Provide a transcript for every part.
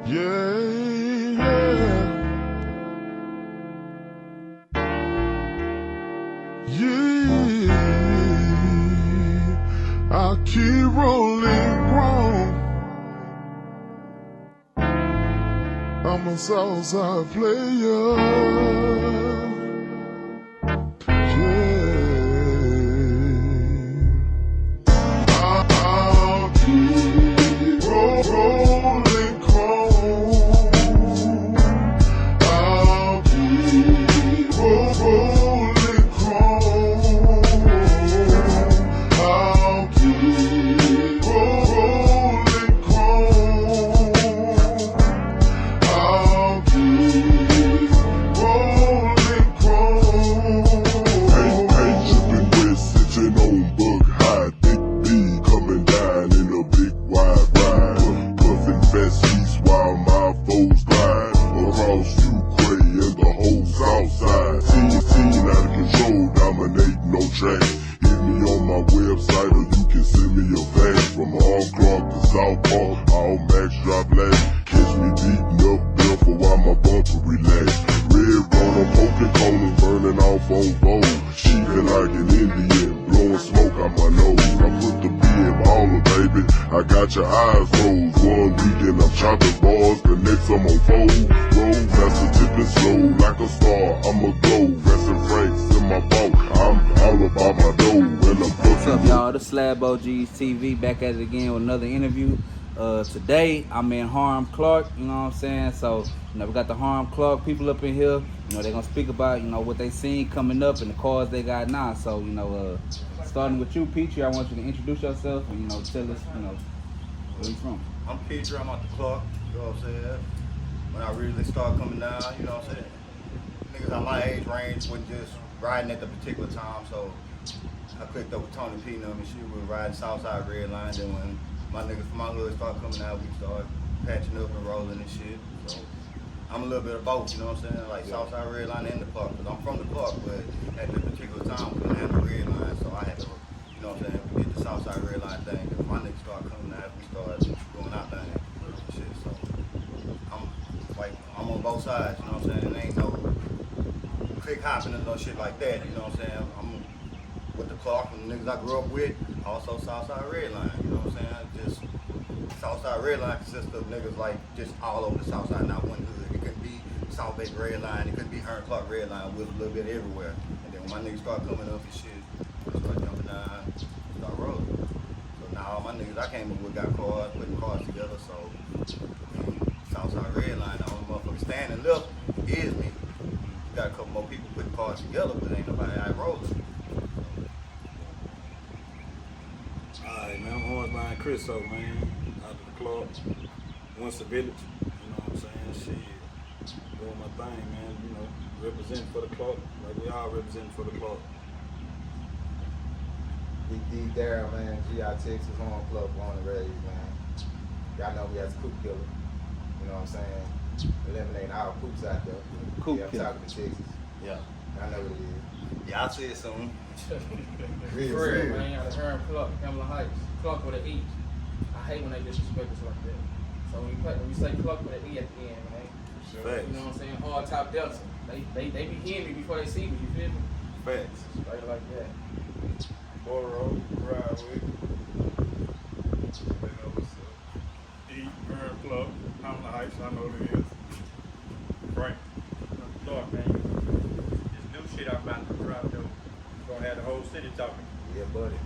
Yeah, yeah. I keep rolling wrong. I'm a Southside player. I'll keep rolling chrome. I'll keep rolling chrome. I'll keep rolling chrome. I'll keep rolling chrome. Hey, sipping with sitting on bug high. Big B coming down in a big wide ride. Puffing fast east while my foes glide across Ukraine and the whole south side. Team out of control, dominating no tracks. Hit me on my website or you can send me a fax. From Hiram Clarke to South Park, all max drop last. Catch me beating up Belfort while my bumper relax. Red road, I'm poking corners, burning off on fold. Sheeping like an Indian, blowing smoke out my nose. I put the B in baller, baby. I got your eyes closed. One weekend I'm chopping bars, the next I'm on fold. Roll, master tipping slow like a star. I'm a glow, resting Franks in my boat. I'm all about my dough when I'm What's up, y'all? The SlabOgsTV back at it again with another interview. Today I'm in Hiram Clarke, you know what I'm saying? So, we got the Hiram Clarke people up in here. They're gonna speak about, what they seen coming up and the cars they got now. So, starting with you, Peewee, I want you to introduce yourself and, tell us, where you from. I'm Peewee, I'm out the Clarke, you know what I'm saying? When I really started coming down, you know what I'm saying? Niggas on my age range wasn't just riding at the particular time, so I clicked up with Tony P and them and shit. We were riding Southside Red Line. Then when my niggas from my hood started coming out, we started patching up and rolling and shit. So I'm a little bit of both, you know what I'm saying? Like Southside Red Line and the Clarke, because I'm from the Clarke, but at this particular time we didn't have the Red Line, so I had to, you know what I'm saying, get the Southside Red Line thing. Because my niggas started coming out, we started going out there and shit. So I'm on both sides, you know what I'm saying? There ain't no click hopping and no shit like that, you know what I'm saying? I'm with the Clarke and the niggas I grew up with, also Southside Red Line, you know what I'm saying? Just Southside Red Line consists of niggas like just all over the Southside, not one hood. It could be South Bay Red Line, it could be Hiram Clarke Red Line, with a little bit everywhere. And then when my niggas start coming up and shit, I start jumping down, start rolling. So now all my niggas I came up with got cars, putting cars together, so Southside Red Line, the only motherfucker standing left is me. Got a couple more people putting cars together, but ain't nobody out rolling. Alright, man, I'm Hardline Chris, so man, out of the Clarke, once a village, you know what I'm saying? Shit, doing my thing, man, representing for the Clarke, like we all representing for the Clarke. Big D Darryl, man, GI Texas, Hiram Clarke, born and raised, man. Y'all know me as Coop Killer, you know what I'm saying? Eliminating all coops out there. Coop I'm killer. talking to Texas. Yeah. I know what it is. Yeah, I said something. Real, For real, real. man. Out of Hiram Clarke, Pamela Heights. Clarke with an E. I hate when they disrespect us like that. So when we say Clarke with an E at the end, man. Facts. You know what I'm saying? Hard top delta. They be hearing me before they see me, you feel me? Facts. Straight like that. Borough, ride with. Hiram Clarke, Pamela Heights, I know what it is. Frank, Clarke, man. This new shit I'm about to drop, though. Gonna have the whole city talking. Yeah, buddy.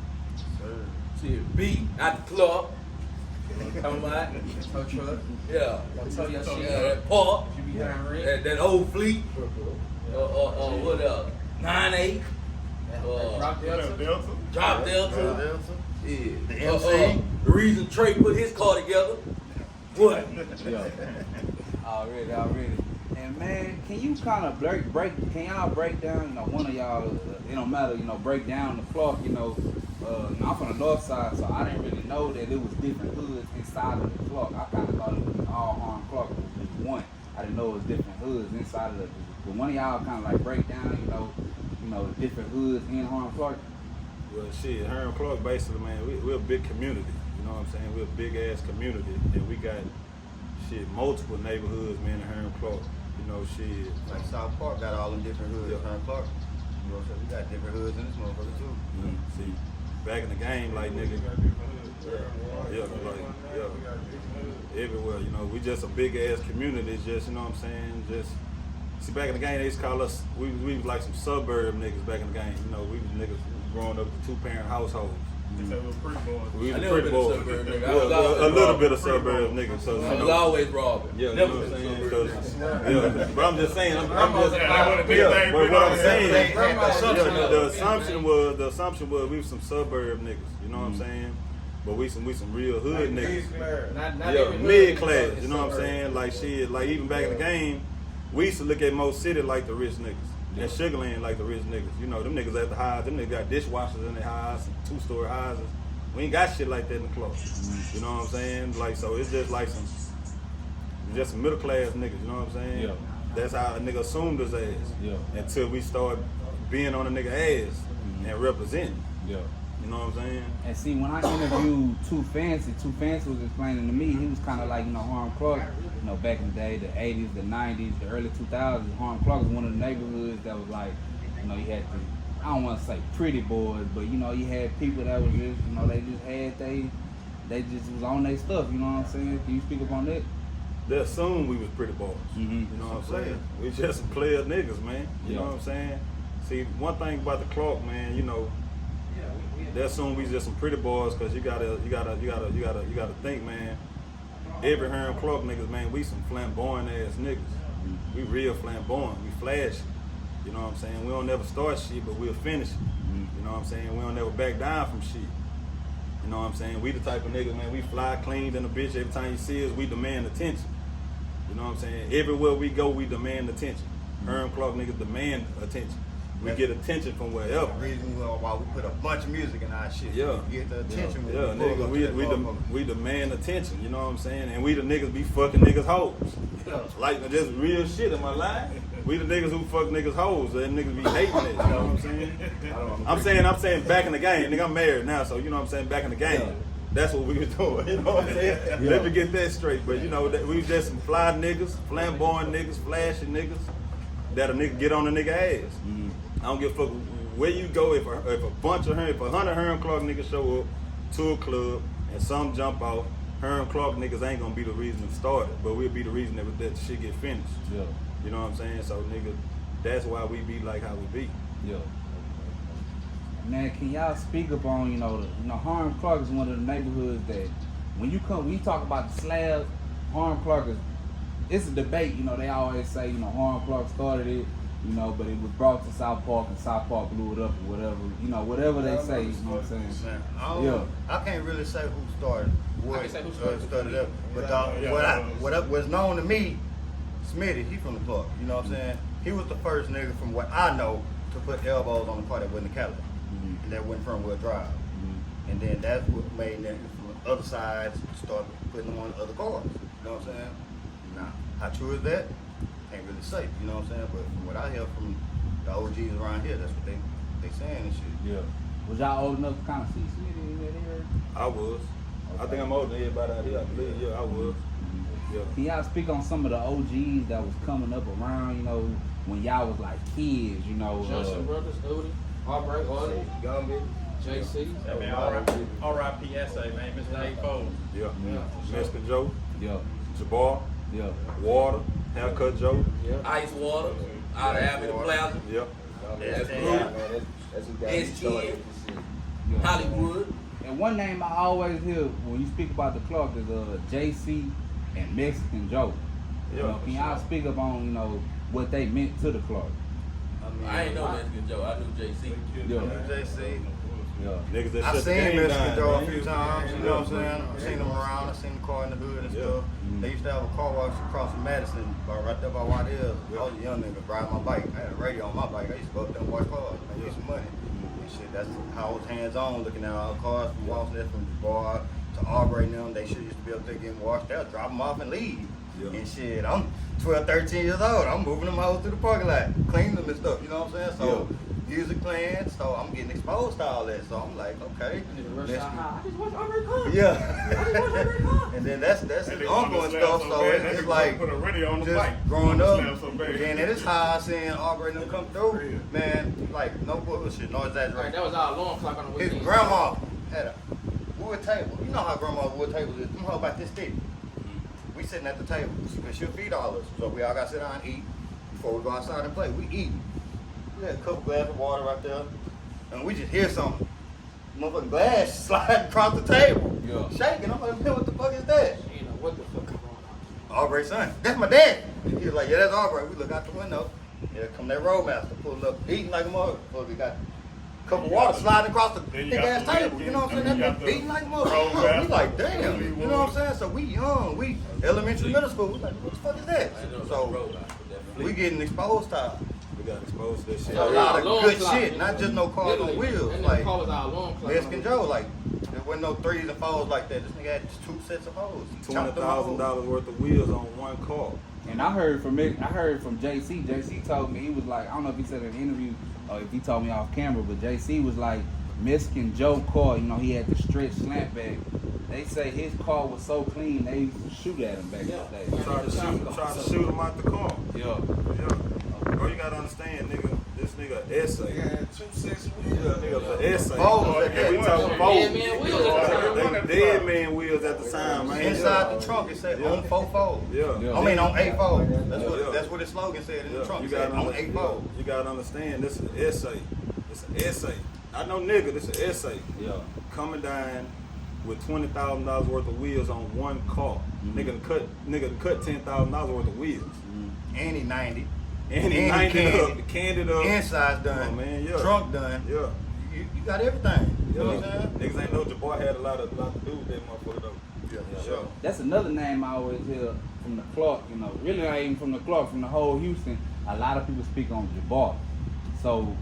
Sir. Shit, B out the club. Come on. Tow truck. Yeah. Gonna tow your shit. That park. You be hiring rent. That old fleet. What else? 9-8. Drop delta. Delta. Drop Delta. Delta. Yeah. The MC. The reason Trey put his car together. What? Already. And man, can you kind of can y'all break down, one of y'all, it don't matter, break down the Clarke, I'm from the north side, so I didn't really know that it was different hoods inside of the Clarke. I kind of thought it was all Hiram Clarke was just one. I didn't know it was different hoods inside of the, but one of y'all kind of like break down, the different hoods in Hiram Clarke. Well, shit, Hiram Clarke, basically, man, we're a big community. You know what I'm saying? We're a big ass community, and we got shit, multiple neighborhoods, man, in Hiram Clarke. You know, shit. Like South Park got all them different hoods. Yeah. Hiram Clarke. You know what I'm saying? We got different hoods in this motherfucker too. See, back in the game, like nigga, everywhere. You know, we just a big ass community. Just you know what I'm saying. Just see, back in the game, they used to call us. We was like some suburb niggas back in the game. You know, we was niggas growing up with 2-parent households. They say we're pretty boys. We I was never pretty been a boys. suburb nigga. I Yeah, was always a little robbing. bit of suburb niggas. So, you I was know, always robbing. yeah, you Never know what I'm been a saying? suburb. 'Cause- yeah, but I'm just saying, I'm just, Yeah, but what I'm saying, The the assumption was we was some suburb niggas. You know what I'm saying? But we some real hood niggas. Not Yeah, every hood mid is class. You know what I'm suburb. saying? Like shit, like even back in the game, we used to look at Mo City like the rich niggas. And Sugarland like the rich niggas. You know, them niggas at the highs, them niggas got dishwashers in their highs and 2-story houses. We ain't got shit like that in the club. You know what I'm saying? Like, so it's just like some middle class niggas, you know what I'm saying? Yeah. That's how a nigga assumed his ass. Yeah. Until we start being on a nigga ass and representing. Yeah. You know what I'm saying? And see, when I interviewed Too Fancy was explaining to me, he was kind of like, you know, Hiram Clarke, you know, back in the day, the 80s, the 90s, the early 2000s, Hiram Clarke was one of the neighborhoods that was like, you know, you had the, I don't want to say pretty boys, but, you know, you had people that was just, you know, they just had, they just was on their stuff, you know what I'm saying? Can you speak up on that? They assumed we was pretty boys. Mhm. You know what I'm saying? We just some player niggas, man. You know Yeah. what I'm saying? See, one thing about the Clarke, man, you know, they assume we just some pretty boys because you gotta think, man. Every Hiram Clarke niggas, man, we some flamboyant ass niggas. We real flamboyant. We flash. You know what I'm saying? We don't never start shit, but we'll finish it. You know what I'm saying? We don't never back down from shit. You know what I'm saying? We the type of niggas, man, we fly clean than a bitch. Every time you see us, we demand attention. You know what I'm saying? Everywhere we go, we demand attention. Hiram Clarke niggas demand attention. We get attention from wherever. The reason why we put a bunch of music in our shit. Yeah. We get the attention when Yeah, we pull nigga, up to that motherfucker. we demand attention, you know what I'm saying? And we the niggas be fucking niggas hoes. Like, just real shit in my life. We the niggas who fuck niggas hoes, and niggas be hating it, you know what I'm saying? I'm saying back in the game, nigga, I'm married now, so you know what I'm saying, back in the game. That's what we was doing, you know what I'm saying? Let me get that straight, but you know, we was just some fly niggas, flamboyant niggas, flashy niggas, that a nigga get on a nigga ass. I don't give a fuck where you go, if a bunch of if 100 Hiram Clarke niggas show up to a club and some jump out, Hiram Clarke niggas ain't gonna be the reason it started, but we'll be the reason that shit get finished. Yeah. You know what I'm saying? So nigga, that's why we be like how we be. Yeah. Man, can y'all speak up on, Hiram Clarke is one of the neighborhoods that when you talk about the slabs, Hiram Clarke it's a debate, they always say, Hiram Clarke started it, but it was brought to South Park and South Park blew it up or whatever, whatever they say, you know what I'm saying? Man, I can't really say who started I can say who started up, but what's known to me, Smitty, he from the Clarke, you know what I'm saying? He was the first nigga from what I know to put elbows on the car that wasn't a Cadillac, and that went front wheel drive. And then that's what made niggas from the other sides start putting them on other cars, you know what I'm saying? Now, how true is that? Can't really say, you know what I'm saying? But from what I hear from the OGs around here, that's what they saying and shit. Yeah. Was y'all old enough to kind of see Smitty in that area? I was. I think I'm older than everybody out here, I believe. Yeah, I was. Yeah. Can y'all speak on some of the OGs that was coming up around, when y'all was like kids, Johnson Brothers, Udi, Heartbreak, Artie, Gumby. JC. I mean, R.I.P.S.A. man, Mr. A. Foles. Yeah. Yeah. Mexican Joe, Yeah. Jabbar, Yeah. Water, Haircut Joe. Yeah. Ice water out of Avenue Plaza. Yeah. That's Yeah, good. man, that's who got me SG. started with this shit. Yeah. Hollywood. And one name I always hear when you speak about the Clarke is JC and Mexican Joe. Yeah. Can y'all speak up on, what they meant to the Clarke? I ain't know Mexican Joe. I knew JC. Yeah. JC. Yeah. Niggas that I shut the seen game Mexican down, Joe a man. few times, you know what I'm saying? I seen them around, I seen the car in the hood and Yeah. stuff. They used to have a car wash across from Madison, right there by White Hills. I was a young nigga riding my bike. I had a radio on my bike. I used to go up there and wash cars, make me some money. And shit, that's how I was hands-on, looking at all the cars from Walsnet, from Bar to Aubrey and them. They shit used to be up there getting washed out, drop them off and leave. Yeah. And shit, I'm 12, 13 years old. I'm moving them hoes through the parking lot, cleaning them and stuff, you know what I'm saying? So, music playing, so I'm getting exposed to all that. So I'm like, okay. Rush let's- Hour High. I just watched Aubrey Clarke. Yeah. And then that's And his they uncle wanted and to slap stuff. so So bad, they it's just like put a radio on the just mic. growing Wanted to up. slap so bad. Then it is high seeing Aubrey and them come through. Man, like no bullshit, no Right, exaggeration. that was our alarm clock on the His weekend. grandma had a wood table. You know how grandma's wood tables is. Them hoe about this thick. We sitting at the table because she'll feed all of us. So we all got to sit down and eat before we go outside and play. We eating. We had a couple glasses of water right there, and we just hear something. Motherfucking glass sliding across the table. Yeah. Shaking. I'm like, man, what the fuck is that? You know what the fuck is going on? Aubrey's son. That's my dad. He was like, yeah, that's Aubrey. We look out the window. Yeah, come that roadmaster pulling up, eating like a motherfucker. We got a couple of water sliding across the Then you big got ass the table. Lincoln, You know what I'm and saying? you That got bitch beating like a the motherfucker. We like, damn. roadmaster. You know what I'm saying? So we young. We elementary, middle school. We like, what the fuck is that? So we getting exposed to We got exposed to that shit. a lot of Alarm good clock, shit, you not know. just no cars on Literally. wheels. And Like the call was our alarm clock. Mexican Joe, like there wasn't no 3s and 4s like that. This nigga had just 2 sets of hose. He chopped them hoes. $20,000 worth of wheels on one car. And I heard from JC. JC told me, he was like, I don't know if he said in an interview or if he told me off camera, but JC was like, Mexican Joe car, you know, he had the stretch slant back. They say his car was so clean they used to shoot at him back in the day. Tried to shoot him out the car. Yeah. Yeah. Bro, you gotta understand, nigga, this nigga essay. He had 2 sets of wheels. Yeah, nigga, the essay. Foes at And we that. talking Dead foes. man wheels at the time. They dead man wheels at the time, man. Inside the trunk, it said Yeah. on 4 foes. Yeah. Yeah. I mean on 8 foes. Yeah. That's what his slogan said in the Yeah, trunk. you It said gotta on 8 foes. you gotta understand, this is an essay. It's an essay. I know nigga, this is an essay. Yeah. Coming down with $20,000 worth of wheels on one car. Nigga done cut $10,000 worth of wheels. And he 90. And he And lined he it candy. up, canned it up. Inside's done. Come on, man, yeah. Trunk done. Yeah. You got everything. You know what I'm saying? Niggas ain't know Jabbar had a lot to do with that motherfucker though. Yeah, for sure. That's another name I always hear from the Clarke, you know. Really not even from the Clarke, from the whole Houston. A lot of people speak on Jabbar. So,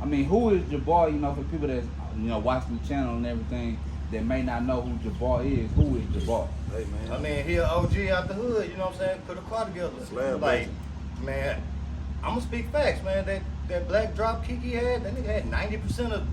I mean, who is Jabbar, you know, for people that, you know, watch the channel and everything that may not know who Jabbar is, who is Jabbar? Hey man. I mean, he an OG out the hood, you know what I'm saying? Put a car together. Slab Like, man, I'm gonna speak facts, man. That black drop kick he had, that nigga had 90% of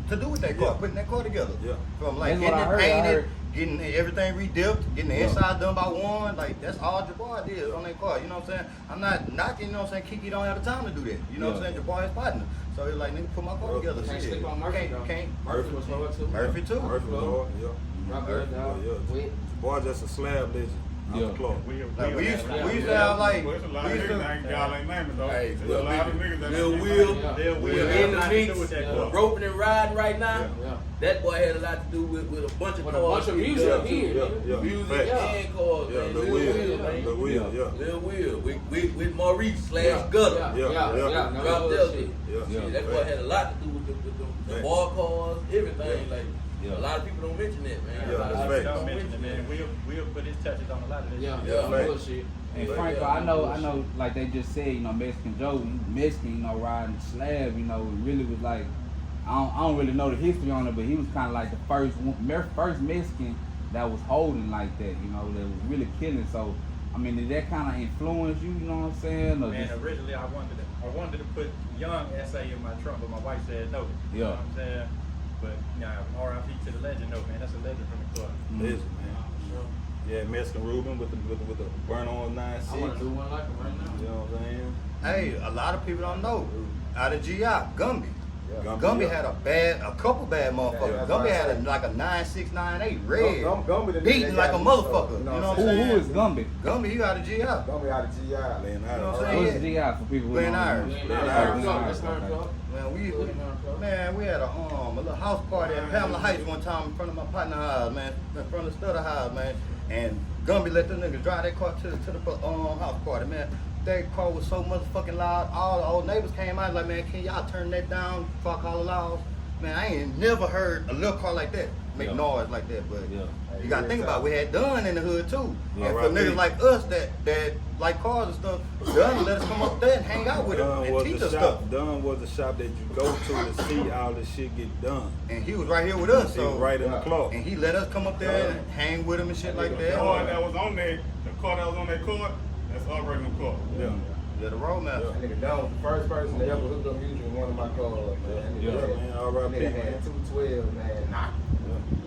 to do with that car, Yeah. putting that car together. Yeah. From like That's getting what I it heard. I painted, heard- getting everything redipped, getting the Yeah. inside done by one. Like that's all Jabbar did on that car. You know what I'm saying? I'm not knocking, you know what I'm saying? Kiki don't have the time to do that. You know what I'm Yeah. saying? Jabbar his partner. So he's like, nigga, put my car Bro, together. Can't Shit. sleep on Murphy, though. Can't. Murphy was hard too. Murphy too. Murphy was hard, yeah. Rock good, dog. Yeah. Wait. Jabbar just a slab legend. Out Yeah. the club. Like we used to Yeah. have like There's a lot we of used niggas to. ain't y'all ain't naming though. Hey, There's a lot of niggas that Lil ain't Will, Yeah. Lil Will in had the a lot to do mix, with that Yeah. club. roping and riding right now. Yeah. That boy had a lot to do with a bunch of With a cars. bunch of music Yeah. here. Yeah. Music Facts. and cars, Yeah, man. the Lil wheel. Will, man. The wheel, yeah. Lil Will. With Maurice / Yeah. Gutter. Yeah. Yeah. No, Drop that Delta. shit. Yeah. Shit, that boy had a lot to do with the Facts. bar cars, everything. Like Yeah. a lot of people don't mention that, man. Yeah, A lot of that's people facts. don't Don't mention mention it, man. We'll put his touches on a lot of this Yeah, shit. Yeah. yeah, bullshit. And But, Franco, yeah, I know, like they just said, you know, Mexican Joe, you Mexican, you know, riding Slab, you know, it really was like, I don't really know the history on it, but he was kind of like the first Mexican that was holding like that, you know, that was really killing. So, I mean, did that kind of influence you, you know what I'm saying? Or Man, just, originally I wanted to put young SA in my trunk, but my wife said no. You know Yeah. what I'm saying? But nah, RIP to the legend, no man. That's a legend from the club. Legend, man. Yeah, Mexican Ruben with the burn on 9.6. I want to do one like him right now. You know what I'm saying? Hey, a lot of people don't know. Out of GI, Gumby. Yeah. Gumby had a couple bad motherfuckers. Yeah, Gumby had that's right. like a 9.6, 9.8 red, Gumby didn't beating make like a that motherfucker. music, You know though, what who I'm saying? is Gumby? Gumby, he out of GI. Gumby out of GI. Laying You know out. what I'm saying? What's the GI for people who Glen don't Iris. know? Man, Yeah, Iron yeah. Club, that's Iron Club. Man, we had a little house party at Pamela Heights one time in front of my partner house, man, in front of the Stutter house, man. And Gumby let them niggas drive that car to the house party, man. That car was so motherfucking loud. All the old neighbors came out like, man, can y'all turn that down? Fuck all the laws. Man, I ain't never heard a little car like that make Yeah. noise like that. But Yeah. you gotta think about it, we had Dunn in the hood too. Yeah, And for right. niggas like us that like cars and stuff, Dunn let us come up there and hang out with him Dunn and was teach the us stuff. shop. Dunn was the shop that you go to see all this shit get done. And he was right here with us, He was so right in the clock. and he let us come up there and hang with him and shit like The car that. that was on there, the car that was on that court, that's operating the car. Yeah. Yeah, the roadmaster. That nigga Don was the first person to ever hook up music in one of my cars, man. Yeah, man, R.I.P., Nigga man. had 212, man. Nah.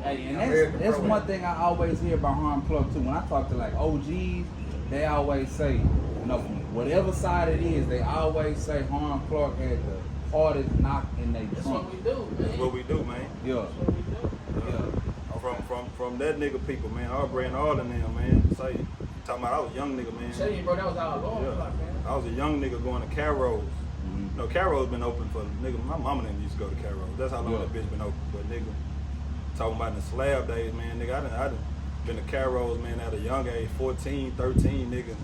Hey, and American that's Pro. one thing I always hear about Hiram Clarke too. When I talk to like OGs, they always say, you know, from whatever side it is, they always say Hiram Clarke had the hardest knock in their That's trunk. what we do, man. That's what we do, man. Yeah, That's what we do. yeah. From that nigga people, man. Aubrey and all of them, man. Say, talking about I was a young nigga, man. Tell you, bro, that was our alarm Yeah. clock, man. I was a young nigga going to Carol's. You know, Carol's been open for nigga. My mama didn't used to go to Carol's. That's how long Yeah. that bitch been open. But nigga, talking about the slab days, man, nigga, I done been to Carol's, man, at a young age, 14, 13, nigga,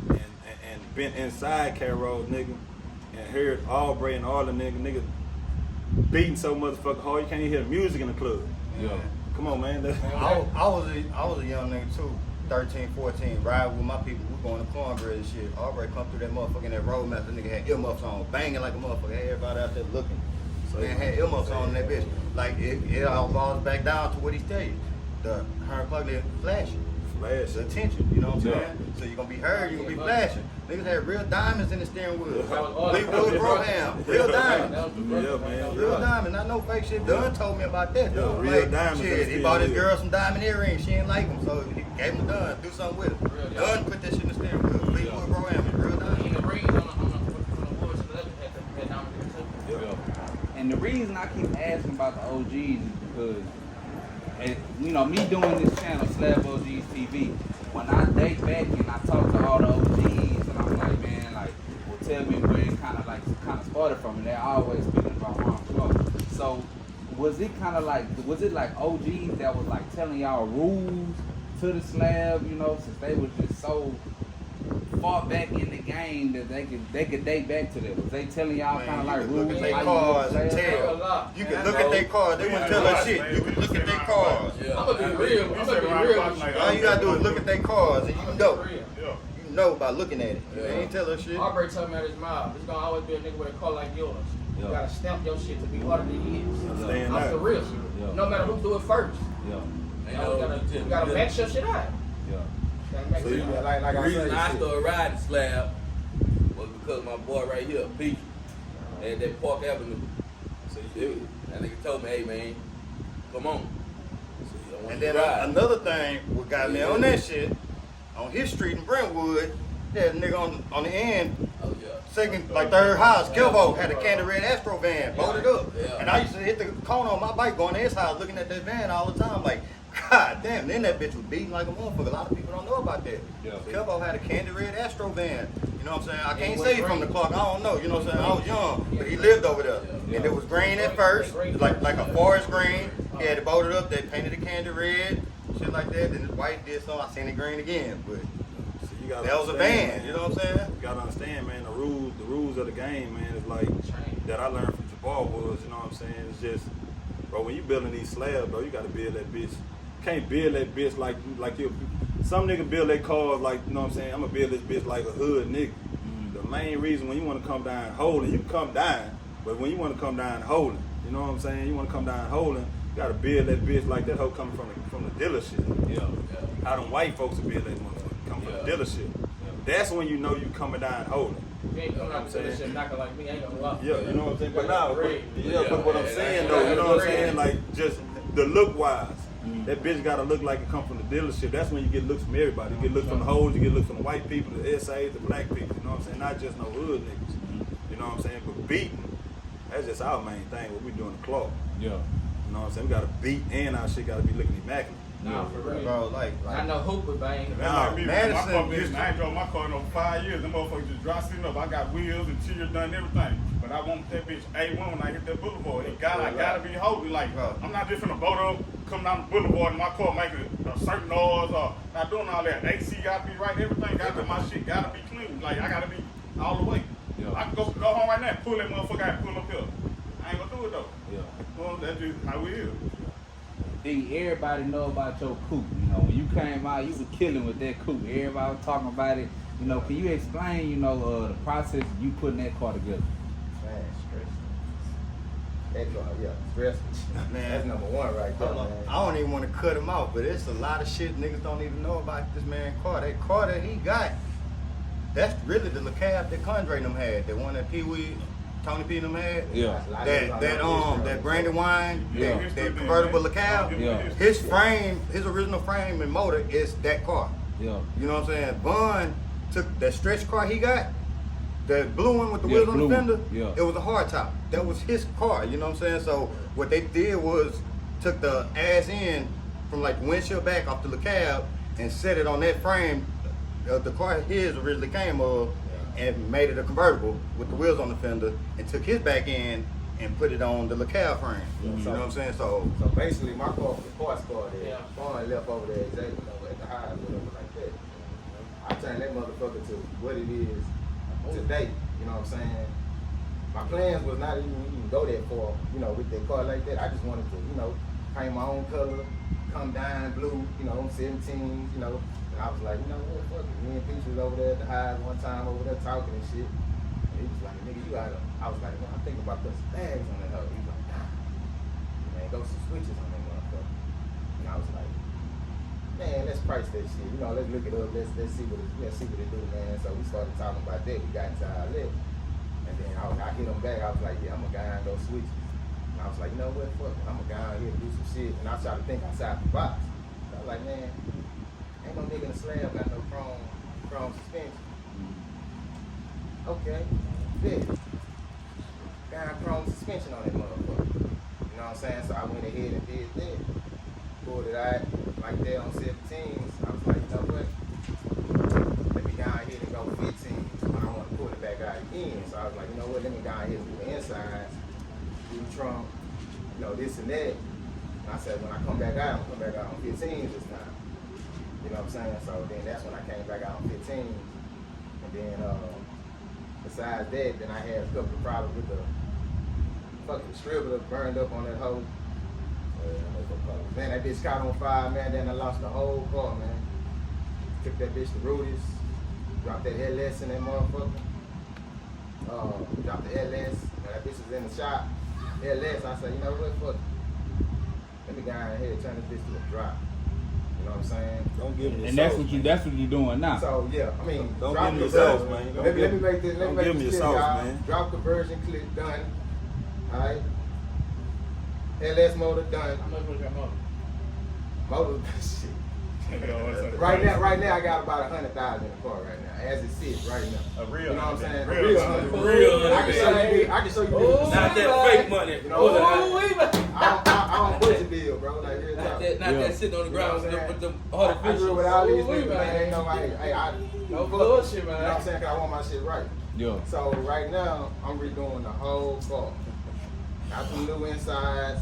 and been inside Carol's, nigga, and heard Aubrey and all the nigga beating so motherfucking hard you can't even hear the music in the club. Yeah. Come on, man. I was a young nigga too, 13, 14, riding with my people. We going to cornbread and shit. Aubrey come through that motherfucker in that roadmaster. Nigga had earmuffs on, banging like a motherfucker. Had everybody out there looking. So man had earmuffs on in that bitch. Like it all falls back down to what he tell you. The Hiram Clarke nigga flashing. Flash. The attention, you know what I'm Yeah. saying? So you're gonna be heard, you're gonna be flashing. Niggas had real diamonds in the steering wheel. Yeah. Big Blue Program, real diamonds. That was the brother, Yeah, man. Real diamond, not no fake shit. Dunn told me about that. Yeah, Dunn real like, diamonds in the shit, he steering bought his wheel. girl some diamond earrings. She didn't like them, so he gave him to Dunn. Do something with it. Real Dunn put that shit in the steering wheel. Big Blue Program, real In diamond. the rings on the woods, the left had down there too. Yeah. And the reason I keep asking about the OGs is because, you know, me doing this channel, SlabOgsTV, when I date back and I talk to all the OGs, and I'm like, man, like, well, tell me where it kind of started from, and they're always speaking about Hiram Clarke. So, was it like OGs that was like telling y'all rules to the slab, you know, since they was just so far back in the game that they could date back to them? Was they telling y'all kind of like You could rules? look at their how you cars do and slab? tell. You could look at their cars. They wouldn't tell us shit. You could look at their cars. Yeah. I'm gonna be real. I'm gonna be real. with you. All you gotta do is look at their cars and you know. Real. You know by looking at it. Yeah. They ain't tell us shit. Aubrey told me out his mouth, there's gonna always be a nigga with a car like yours. You Yeah. gotta stamp your shit to be harder than it is. Stand I'm out. for real. Yeah. No matter who do it first. Yeah, You know, you gotta match your shit out. yeah. Gotta match So your you- shit out. Like The I reason I said, started riding Slab was because my boy right here, Peewee, at that Park Avenue. So that nigga told me, hey man, come on. So I want And you then to ride. another thing, what got me on that shit, on his street in Brentwood, that nigga on the end, Oh yeah. second, like third house, Kelvo had a candy red Astro van, bolted up. Yeah. And I used to hit the corner on my bike going to his house looking at that van all the time, like, God damn, then that bitch was beating like a motherfucker. A lot of people don't know about that. Yeah. Kelvo had a candy red Astro van. You know what I'm saying? I It can't was say from green. the clock, I don't know, you know what I'm saying? I was young, but he lived over there. Yeah. And it was green at first, like a forest green. He had it bolted up, they painted it candy red, shit like that. Then his wife did something, I seen it green again. But So you gotta that was a understand, van, man. you know what I'm saying? You gotta understand, man, the rules of the game, man, is like that I learned from Jabbar was, you know what I'm saying? It's just, bro, when you building these slabs, bro, you gotta build that bitch. You can't build that bitch like you. Some nigga build their cars like, you know what I'm saying? I'm gonna build this bitch like a hood nigga. The main reason when you wanna come down holding, you can come down, but when you wanna come down holding, you know what I'm saying? You wanna come down holding, you gotta build that bitch like that hoe coming from the dealership. Yeah. How them white folks will build that motherfucker, come from the dealership. That's when you know you coming down holding. You ain't coming out to this shit knocking like me, I ain't gonna lie. Yeah, you know what I'm saying? But now, Great. but what I'm saying though, you know what I'm saying? Like just the look wise, that bitch gotta look like it come from the dealership. That's when you get looks from everybody. You get looks from the hoes, you get looks from the white people, the SAs, the black people. You know what I'm saying? Not just no hood niggas. You know what I'm saying? But beating, that's just our main thing. What we doing the club. Yeah. You know what I'm saying? We gotta beat and our shit gotta be looking immaculate. Nah, for real. Bro, like I know hoop with bang. Nah, Me, Madison my car used business, to- I ain't drove my car in over 5 years. Them motherfuckers just dry sitting up. I got wheels and interior done, everything. But I want that bitch A1 when I hit that boulevard. I gotta be holding. Like, I'm not just finna boat up, come down the boulevard and my car making a certain noise or not doing all that. AC gotta be right, everything gotta be, my shit gotta be clean. Like, I gotta be all the way. Yeah. I can go home right now and pull that motherfucker out and pull up here. I ain't gonna do it though. Yeah. Well, that's just how we is. Think everybody know about your coupe. You know, when you came out, you was killing with that coupe. Everybody was talking about it. You know, can you explain, you know, the process of you putting that car together? man, stress. That car, yeah, stress. Man. That's number one right there, Hold on. man. I don't even want to cut him out, but it's a lot of shit niggas don't even know about this man car. That car that he got, that's really the cab that Condre them had. The one that Peewee, Tony P them had. Yeah. That brandy wine, Yeah. that convertible cab. Yeah. His frame, his original frame and motor is that car. Yeah. You know what I'm saying? Bun took that stretch car he got, the blue one with the wheels on the blue one. fender. Yeah. It was a hard top. That was his car. You know what I'm saying? So what they did was took the ass end from like windshield back off the cab and set it on that frame. The car his originally came of, and made it a convertible with the wheels on the fender, and took his back end and put it on the cab frame. You know what I'm saying? So basically, my car was a parts car there. Yeah. Bond left over there, exactly, at the high, whatever like that. I turned that motherfucker to what it is today. You know what I'm saying? My plans was not even go that far, with that car like that. I just wanted to, paint my own color, come down blue, 17s, And I was like, what, fuck it. Me and Peach was over there at the high one time over there talking and shit. And he was like, nigga, you gotta. I was like, I'm thinking about putting some bags on that hoe. He was like, nah. Man, go some switches on that motherfucker. And I was like, man, let's price that shit. Let's look it up. Let's see what it do, man. So we started talking about that. We got into our lit. And then I hit him back. I was like, yeah, I'm gonna go out and go switches. And I was like, you know what, fuck it. I'm gonna go out here and do some shit. And I started to think outside the box. I was like, man, ain't no nigga in the slab got no chrome suspension. Okay, big. Got chrome suspension on that motherfucker. You know what I'm saying? So I went ahead and did that. Pulled it out like that on 17s. I was like, you know what? Let me go ahead and go 15s when I want to pull it back out again. So I was like, you know what? Let me go ahead and do the insides, do the trunk, this and that. And I said, when I come back out, I'm come back out on 15s this time. You know what I'm saying? So then that's when I came back out on 15. And then besides that, then I had a couple of problems with the fucking distributor burned up on that hoe. Man, that bitch caught on fire, man. Then I lost the whole car, man. Took that bitch to Rudy's, dropped that LS in that motherfucker. Dropped the LS, and that bitch was in the shop. LS, I said, you know what, fuck it. Let me go ahead and turn this bitch to a drop. You know what I'm saying? Don't give me your And sauce, that's what you're doing now. So yeah, I mean, Don't drop give me the your sauce, version. man. Let me make this. Let me don't make give me this your clear, sauce, y'all. man. Drop conversion clip done. All right. LS motor done. I'm not gonna come up. Motor shit. Right now, I got about 100,000 in the car right now, as it sits right now. A real, You know what I'm saying? real, Real 100. I can show you. Oh, Not that fake money. You know, Oh, I don't budget bill, bro. Like real Not talk. that sitting on the ground You know what with the I grew with all these niggas, man. man. Ain't nobody. I No bullshit, man. You know what I'm saying? 'Cause I want my shit right. Yeah. So right now, I'm redoing the whole car. Got some new insides.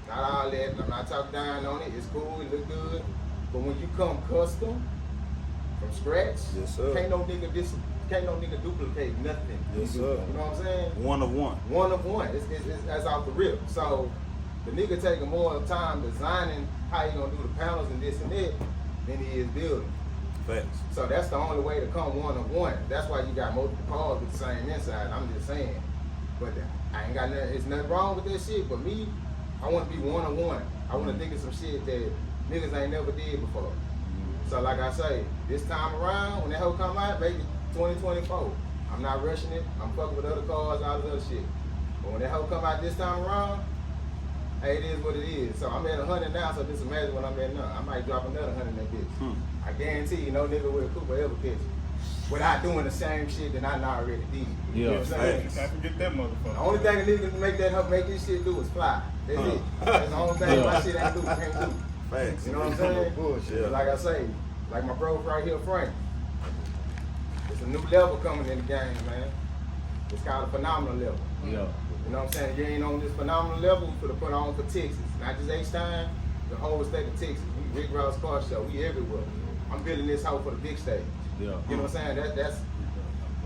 Not all that. I'm not talking down on it. It's cool. It look good. But when you come custom from scratch, Yes, sir. can't no nigga duplicate nothing. Yes, sir. You know what I'm saying? One of one. One of one. It's that's off the rip. So the nigga taking more time designing how you gonna do the panels and this and that than he is building. Facts. So that's the only way to come one of one. That's why you got multiple cars with the same inside. I'm just saying. But I ain't got nothing. It's nothing wrong with that shit. But me, I want to be one of one. I want to think of some shit that niggas ain't never did before. So like I say, this time around, when that hoe come out, maybe 2024. I'm not rushing it. I'm fucking with other cars, all this other shit. But when that hoe come out this time around, hey, it is what it is. So I'm at 100 now, so just imagine what I'm at now. I might drop another 100 in that bitch. I guarantee you, no nigga with a Cooper ever catch it without doing the same shit that I already did. You know what I'm saying? Can't forget that motherfucker. The only thing a nigga can make this shit do is fly. That's it. That's the only thing my shit ain't do, can't do. Facts. You know what I'm saying? Bullshit. But like I say, like my bro right here, Frank, it's a new level coming in the game, man. It's called a phenomenal level. Yeah. You know what I'm saying? You ain't on this phenomenal level, we finna put on for Texas. Not just H-Time, the whole state of Texas. We Rick Ross Car Show, we everywhere. I'm building this house for the big stage. Yeah. You know what I'm saying?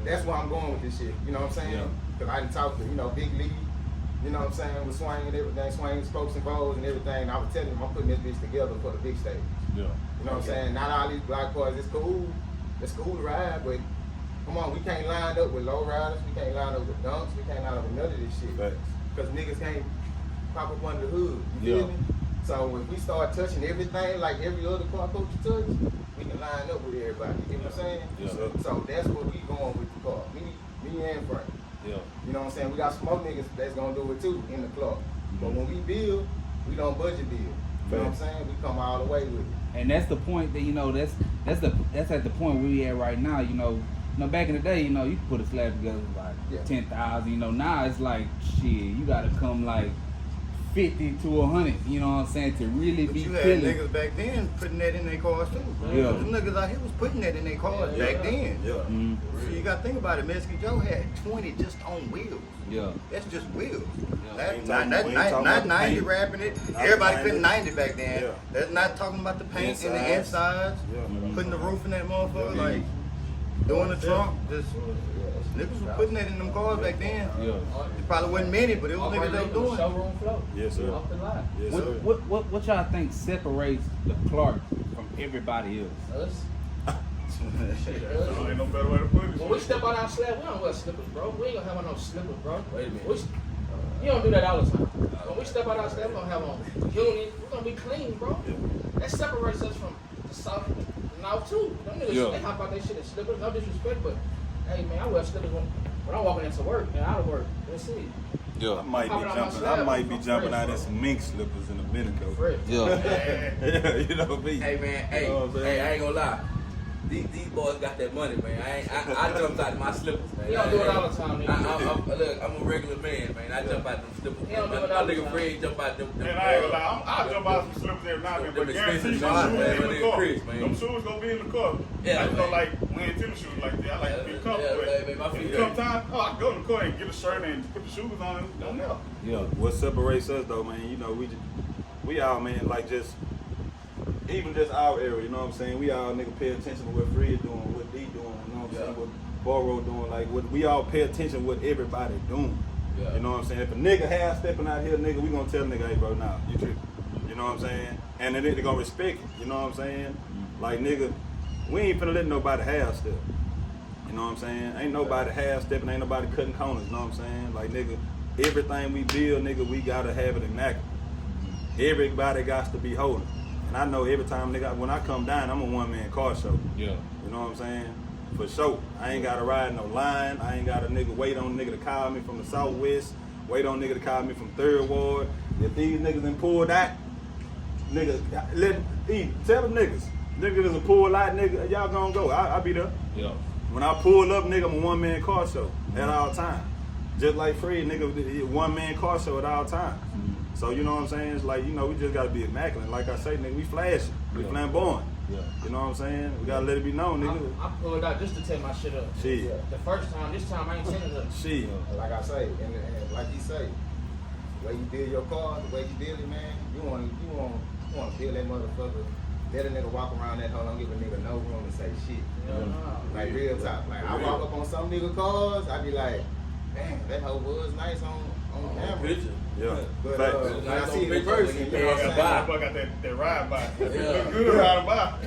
That's where I'm going with this shit. You know what I'm saying? Yeah. Cause I done talked to, Big Lee, you know what I'm saying, with Swing and everything, Swing, spokes and bowls and everything. And I was telling him I'm putting this bitch together for the big stage. Yeah. You know what I'm saying? Not all these block cars, it's cool to ride, but come on, we can't line up with low riders, we can't line up with dunks, we can't line up with none of this shit. Facts. Cause niggas can't pop up under the hood. You Yeah. feel me? So if we start touching everything like every other car coach touch, we can line up with everybody. You know what I'm saying? Yes, sir. So that's what we going with the car. Me and Frank. Yeah. You know what I'm saying? We got smoke niggas that's gonna do it too in the club. But when we build, we don't budget build. You know what I'm saying? We come all the way with it. And that's the point that that's at the point where we at right now. Back in the day, you could put a slab together like 10,000. Now it's like shit. You gotta come like 50 to 100. You know what I'm saying, to really But be you had killing. niggas back then putting that in their cars too. Yeah. Them niggas out here was putting that in their cars back then. Yeah. Mhm. So you gotta think about it. Mexican Joe had 20 just on wheels. Yeah. That's just wheels. Ain't Not talking about the 90 paint. wrapping it. Not Everybody 90. putting 90 back then. Yeah. That's not talking about the paint and the Insides. insides. Yeah. Putting the roof in that motherfucker. Yeah. Like doing the trunk. Just niggas was putting that in them cars back then. Yeah. It probably wasn't many, but it was niggas that was doing it. Showroom flow. Yes, sir. Off the line. Yes, sir. What y'all think separates the Clark from everybody else? Us. Shit, So us. ain't no better way to put it. When we step out our slab, we don't wear slippers, bro. We ain't gonna have on no slippers, bro. Wait a minute. You don't do that all the time. When we step out our slab, we don't have on union. We're gonna be clean, bro. That separates us from the south and north too. Them niggas, Yeah. they hop out their shit in slippers. No disrespect, but hey man, I wear slippers when I'm walking into work and out of work. That's it. I might be Hopping on my jumping. slab, I might be I'm jumping fresh, out in bro. some mink slippers in a minute though. Fresh. Yeah. You know me. Hey man, hey, You know what I'm saying? hey, I ain't gonna lie. These boys got that money, man. I jumped out of my slippers, man. He don't do it all the time, nigga. Look, I'm a regular man, man. I jump out them slippers. He don't do My it all the nigga time. Fred jump out them. Man, I ain't gonna lie. I'll jump out some slippers every now and then, but Them guarantee expensive them shoes, shoes man, in but the they car. Chris, man. Them shoes gonna be in the car. Yeah, I just don't man. like wearing tennis shoes like that. I like to be comfortable. Yeah, man, my When feet it come hurt. time, I go in the car and get a shirt and put the shoes on. Don't know. Yeah. What separates us though, man, we all, man, like just even just our area, you know what I'm saying? We all nigga pay attention to what Fred doing, what D doing, you know what I'm saying? What Borrow doing, like we all pay attention to what everybody doing. Yeah. You know what I'm saying? If a nigga half stepping out here, nigga, we gonna tell nigga, hey bro, nah, you tripping. You know what I'm saying? And then they gonna respect it, you know what I'm saying? Like nigga, we ain't finna let nobody half step. You know what I'm saying? Ain't nobody half stepping, ain't nobody cutting corners, you know what I'm saying? Like nigga, everything we build, nigga, we gotta have it immaculate. Everybody got to be holding. And I know every time, nigga, when I come down, I'm a one-man car show. Yeah. You know what I'm saying? For sure. I ain't gotta ride no line. I ain't got a nigga wait on a nigga to call me from the southwest, wait on a nigga to call me from 3rd Ward. If these niggas done pulled out, nigga, tell them niggas. Niggas is a pull out, nigga, y'all gonna go. I'll be there. Yeah. When I pull up, nigga, I'm a one-man car show at all times. Just like Fred, nigga, one-man car show at all times. So, you know what I'm saying? It's like, we just gotta be immaculate. Like I say, nigga, we flashing. We flamboyant. Yeah. You know what I'm saying? We gotta let it be known, nigga. I pulled out just to take my shit up. Shit. The first time, this time I ain't taking it up. Shit. Like I say, and like you say, the way you build your car, the way you build it, man, you want to build that motherfucker. Let a nigga walk around that hole, don't give a nigga no room to say shit. Like real talk. Like I walk up on some nigga cars, I be like, damn, that hoe was nice on camera. Picture. Yeah. But Facts. when I Nice see on it in picture person, when you you know what pass I'm by. saying? Motherfucker got that ride by. Yeah. Good ride by.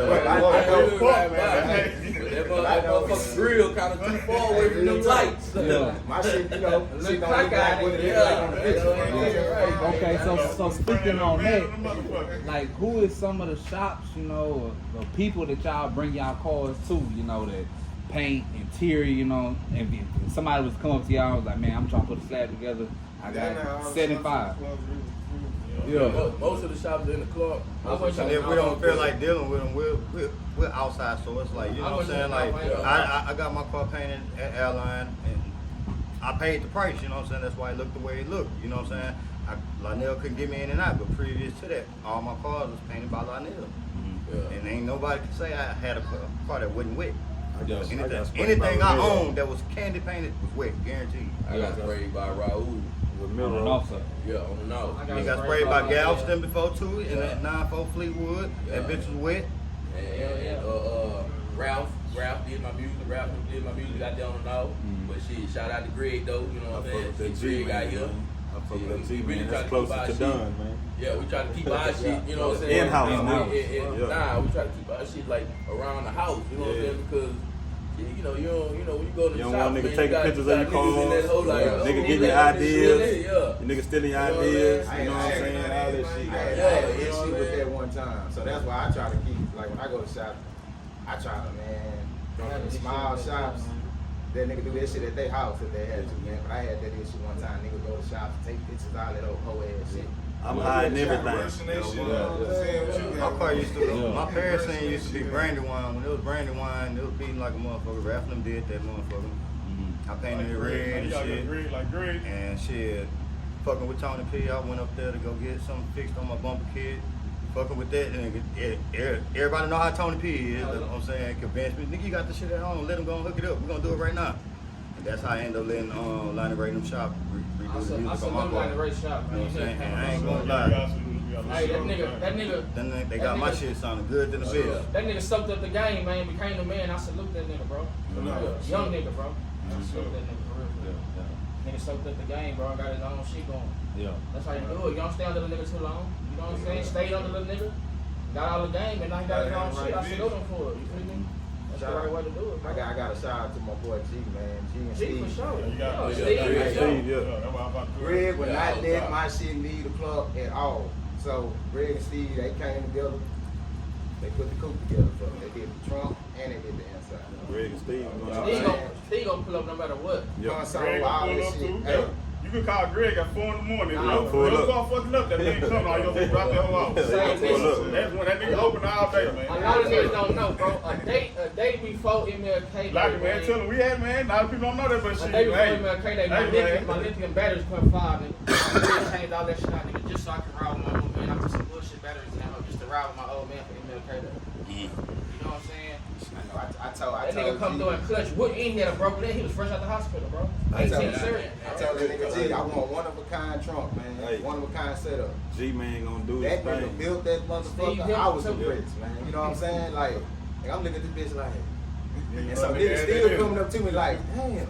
But I know, Fuck, man. That motherfucking grill kind of too far away from them lights. Yeah. my shit, shit don't Look look like like what it is like on the picture. Okay, so speaking on that, Motherfucker. like who is some of the shops, or people that y'all bring y'all cars to, that paint, interior, and if somebody was come up to y'all and was like, man, I'm trying to put a slab together, I got 75. Yeah. Most of the shops in the club. And if we don't feel like dealing with them, we're outside. So it's like, you know what I'm saying? Like, I got my car painted at Airline, and I paid the price, you know what I'm saying? That's why it looked the way it looked, you know what I'm saying? Lionel couldn't get me in and out, but previous to that, all my cars was painted by Lionel. And ain't nobody could say I had a car that wasn't wet. Anything I owned that was candy painted was wet, guaranteed. I got sprayed by Raul. With On the Miller. north side. Yeah, on the nose. He got sprayed by Galveston before too, in that 9-4 Fleetwood. That bitch was wet. And Ralph did my music. Ralph did my music out there on the nose. But shit, shout out to Greg though. You know what I'm saying? Greg got here. I fuck with that We T, really man. try That's to keep closer our to shit. done, man. Yeah, we try to keep our shit, you know what I'm saying? In-house. And In-house. nah, we try to keep our shit like around the house, you know what I'm saying? Because You know, when you go to the You don't shop, want niggas man, taking pictures of your niggas in that cars. hole like, Nigga oh, getting your like, this shit, ideas. yeah. Nigga stealing your You know what ideas. I You know what I'm saying? All that I shit. had an issue with that one time, so that's why I try to keep, like when I go to shop, I try to, man, go to the small shops. That nigga do that shit at their house if they had to, man. But I had that issue one time. Nigga go to shops, take pictures, all that old hoe ass shit. I'm hiding everything. My car used to, my parents saying it used to be Brandywine. When it was Brandywine, it was beating like a motherfucker. Rafflin did that motherfucker. I painted it red and shit. Like green. And shit, fucking with Tony P, I went up there to go get something fixed on my bumper kit. Fucking with that, and everybody know how Tony P is. You know what I'm saying? Convinced me, nigga, you got the shit at home. Let him go and hook it up. We're gonna do it right now. And that's how I ended up letting Line Ray them shop redo the music on my car. Line Ray shop, You know man. what I'm saying? And I ain't gonna Yeah, lie. Hey, that nigga. Then they got my shit sounding good than the bitch. That nigga soaked up the game, man. Became the man. I salute that nigga, bro. Young nigga, bro. I salute that nigga for real. Nigga soaked up the game, bro. Got his own shit going. Yeah. That's how you do it. You don't stay under the nigga too long. You know what I'm saying? Stayed under the nigga. Got all the game, and now he got his own shit. I salute him for it. You feel me? That's the right way to do it, bro. I got a shout out to my boy G, man. G and G Steve. for sure. Steve, Greg would not let my shit leave the club at all. So Greg and Steve, they came together. They put the coupe together for me. They did the trunk and they did the inside. Greg and Steve. Steve gonna pull up no matter what. Console, Greg all pull this up shit. too. Hey, You can call Greg at 4 in the morning. Nah, pull up. Car fucking up. That nigga coming. All you gonna drop that whole off. Same thing. That's when that nigga open all day, man. A lot of niggas don't know, bro. A day before MLK, Like, man, tell him we had, man. A lot of people don't know that, but a shit. day before Hey, MLK, my lithium batteries went 5, nigga. I changed all that shit out, nigga, just so I can ride with my old man. I put some bullshit batteries in, just to ride with my old man for MLK. You know what I'm saying? I told That nigga come G, through and clutch. Wood ain't had a broken leg. He was fresh out the hospital, bro. I told 18 serious. that nigga G, I want one of a kind trunk, man. Hey. One of a kind setup. G-Man gonna do his That nigga thing. built that Steve motherfucker. built I was it a too. bricks, man. You know what I'm saying? Like I'm looking at this bitch like, and so Yeah, niggas yeah, still yeah. coming up to me like, damn,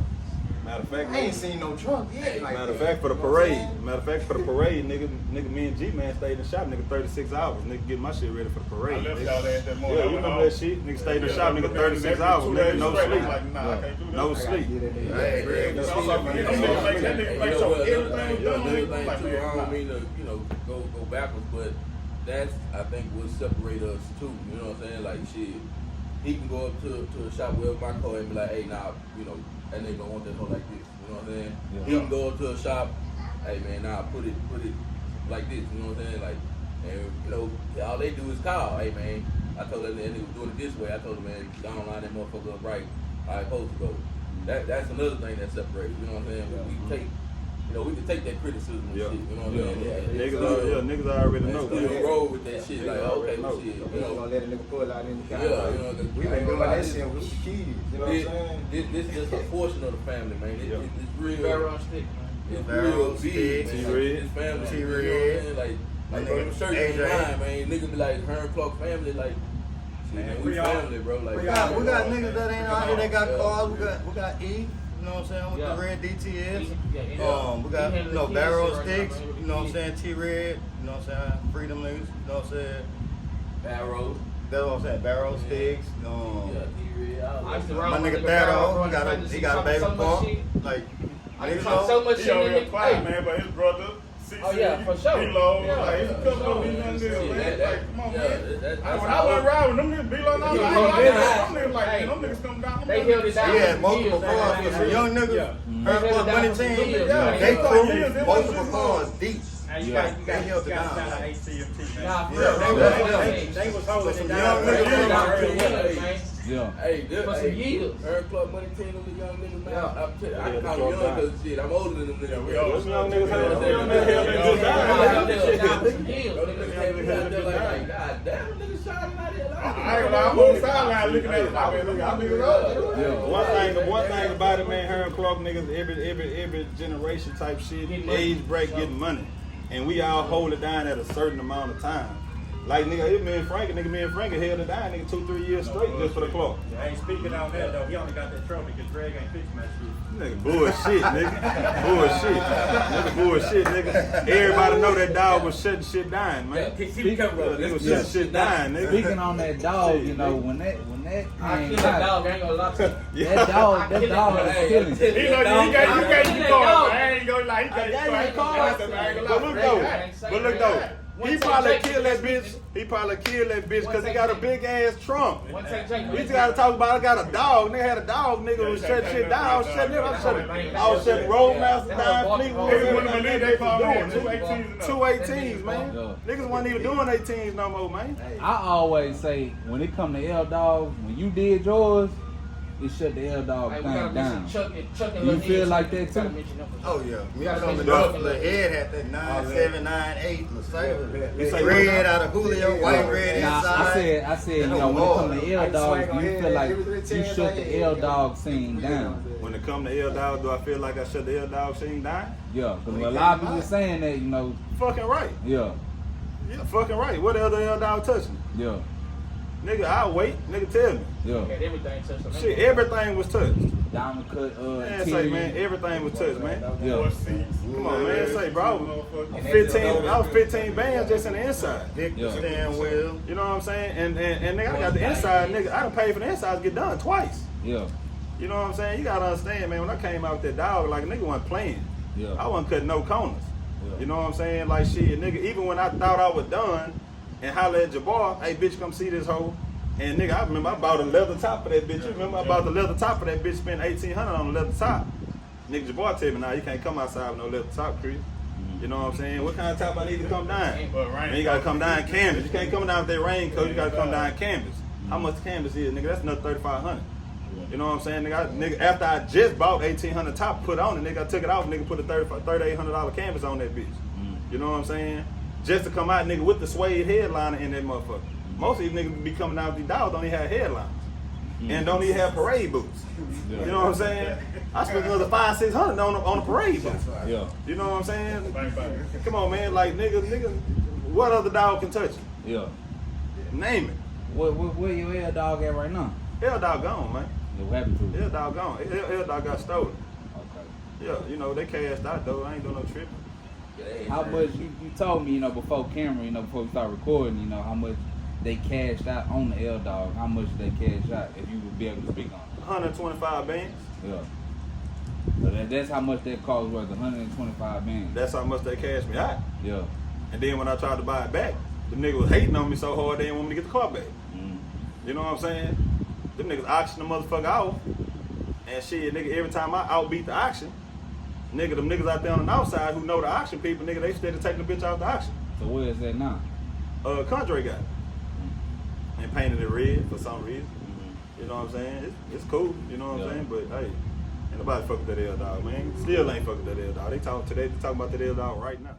Matter of fact, I ain't seen no trunk yet. Like Matter of that. fact, for the You know what I'm parade, saying? nigga, me and G-Man stayed in the shop, nigga, 36 hours. Nigga, get my shit ready for the I parade. left nigga. y'all ass that morning. Yeah, you remember that shit? Nigga stayed in the shop, nigga, 36 hours, nigga, no sleep. Like, nah, I can't do that. No I gotta sleep. get in there. Hey, Greg, Greg, Steve, that man. nigga make sure everything done. Another Like, thing too, I man, don't mean to, go backwards, but that's, I think, what separate us too. You know what I'm saying? Like, shit, he can go up to a shop with my car and be like, hey, nah, that nigga don't want that hoe like this. You know what I'm saying? Yeah. He can go up to a shop, hey man, nah, put it like this. You know what I'm saying? Like, and all they do is call, hey man. I told that nigga was doing it this way. I told him, man, don't line that motherfucker up right. How it's supposed to go. That's another thing that separates. You know what I'm saying? We take. We can take that criticism and Yeah. shit, you know what I'm saying? Niggas already know. Still roll with that shit, like, okay, well, shit, We ain't gonna let a nigga pull out in the car. Yeah, We been doing that shit with the kids. You know what I'm saying? This is just a portion of the family, man. It's real. Barrel on stick, man. It's Barrel, real big, stick, man. T-Red. This family, T-Red. you know what I'm saying? Like My bro, nigga, them shirts AJ. online, man. Niggas be like, Hiram Clarke family, like, man, we family, bro. Like, We got niggas that ain't out here. They got cars. We got E. You know what I'm saying? With Yeah. the red DTS. Yeah, We got he handling barrel kids right now, sticks. man. You know what I'm saying? T-Red. You know what I'm saying? Freedom niggas. You know what I'm saying? Barrow. That's what I'm saying. Barrel sticks. Yeah, T-Red. I used to My ride with nigga Barrel, Thado, bro, he got and a talk baby so much pump. shit. Like I niggas talk so know. much He shit, over here nigga. quiet, Hey, man, but his brother, Oh, yeah, for sure. D-Lo, Yeah, like, he's for coming sure. up these young niggas, man. Like, come on, man. That's When I went riding, them niggas be like, no, Yeah, them niggas like, hey, them niggas come down. they held it down. He had for multiple years, cars man. for some young niggas. Yeah. Her Yeah. money Yeah. team. Yeah. They Yeah. crew Yeah. multiple cars deep. Hey, you Yeah. got They held it down. shout out AT&T, man. Nah, for Yeah. real. They was holding some it young down. niggas They down. held it down, man. Yeah. Hey, For some years. Hiram Clarke money team, them young niggas, man. Yeah. I can call them young because shit, I'm older than them niggas. we all Those young niggas You know what I'm held saying? that shit They down. held that shit down for some years, Bro, them nigga. niggas came in out there like, God damn, niggas shining out here. I ain't gonna lie, I'm on the sideline looking at it. I mean, look, I'm niggas up. Yeah. One thing about it, man, Hiram Clarke niggas, every generation type shit, Getting money. age break, getting money. And we all hold it down at a certain amount of time. Like nigga, me and Frankie held it down, nigga, 2-3 years straight just for the Clark. I ain't speaking on that though. He only got that trophy because Greg ain't fixing that shit. Nigga, bullshit, nigga. Bullshit, nigga. Everybody know that dog was shutting shit down, man. Nigga was shutting shit down, nigga. Speaking on that dog, you know, when that I came kill that out, dog, I ain't gonna lie to you. that dog is killing. He know you gave your card. I ain't gonna lie. He gave your card. But look though, he probably killed that bitch. He probably killed that bitch because he got a big ass trunk. We just gotta talk about I got a dog. Nigga had a dog. Nigga was shutting shit down. I was shutting Roadmaster down. Fleetwood. 218s, man. Niggas wasn't even doing 18s no more, man. I always say when it come to L dogs, when you did yours, it shut the L dog thing down. You feel like that too? Oh yeah. Me gotta coming make up, it the head had that 9.7, 9.8. You say Red out of Julio, white red Nah, inside. I said, you know, when it come to L dogs, do you feel like you shut the L dog scene down? When it come to L dog, do I feel like I shut the L dog scene down? Yeah, because a lot of people saying that, you know. Fucking right. Yeah, Yeah, fucking right. What other L dog touched me? yeah, Nigga, I'll wait. Nigga, tell me. yeah. Everything touched on Shit, everything was touched. Diamond cut, Man, say, man, everything was touched, man. Yeah. Come on, man. Say, bro, I was 15 bands just in the inside. Victor steering wheel. You know what I'm saying? And nigga, I got the inside, nigga. I done paid for the inside to get done twice. Yeah, You know what I'm saying? You gotta understand, man, when I came out with that dog, like a nigga wasn't playing. yeah. I wasn't cutting no corners. Yeah. You know what I'm saying? Like shit, nigga, even when I thought I was done and holler at Jabbar, hey bitch, come see this hoe. And nigga, I remember I bought a leather top for that bitch. You remember I bought the leather top for that bitch, spent $1,800 on the leather top. Nigga Jabbar tell me, nah, you can't come outside with no leather top, Chris. You know what I'm saying? What kind of top I need to come down? Man, you gotta come down canvas. You can't come down with that raincoat, you gotta come down canvas. How much the canvas is, nigga? That's another $3,500. You know what I'm saying? Nigga, after I just bought $1,800 top, put on it, nigga, I took it off, nigga, put a $3,800 canvas on that bitch. You know what I'm saying? Just to come out, nigga, with the suede headliner in that motherfucker. Most of these niggas be coming out with these dogs don't even have headliners. And don't even have parade boots. You know what I'm saying? I spent another $500-600 on a parade boot. Yeah. You know what I'm saying? Come on, man. Like, nigga, what other dog can touch you? Yeah. Name it. Where your L dog at right now? L dog gone, man. Yeah, what happened to it? L dog gone. L dog got stolen. Okay. Yeah, you know, they cashed out though. I ain't doing no tripping. How much you told me, you know, before camera, you know, before we start recording, you know, how much they cashed out on the L dog? How much they cashed out? If you would be able to speak on it. 125 bands. Yeah. So that's how much that car was worth, 125 bands. That's how much they cashed me out. Yeah. And then when I tried to buy it back, the nigga was hating on me so hard they didn't want me to get the car back. You know what I'm saying? Them niggas auctioned the motherfucker off. And shit, nigga, every time I outbeat the auction, nigga, them niggas out there on the outside who know the auction people, nigga, they steady taking the bitch out the auction. So where is that now? Condre got it. And painted it red for some reason. You know what I'm saying? It's cool, you know what I'm saying? But hey, ain't nobody fuck with that L dog, man. Still ain't fuck with that L dog. They talking about that L dog right now.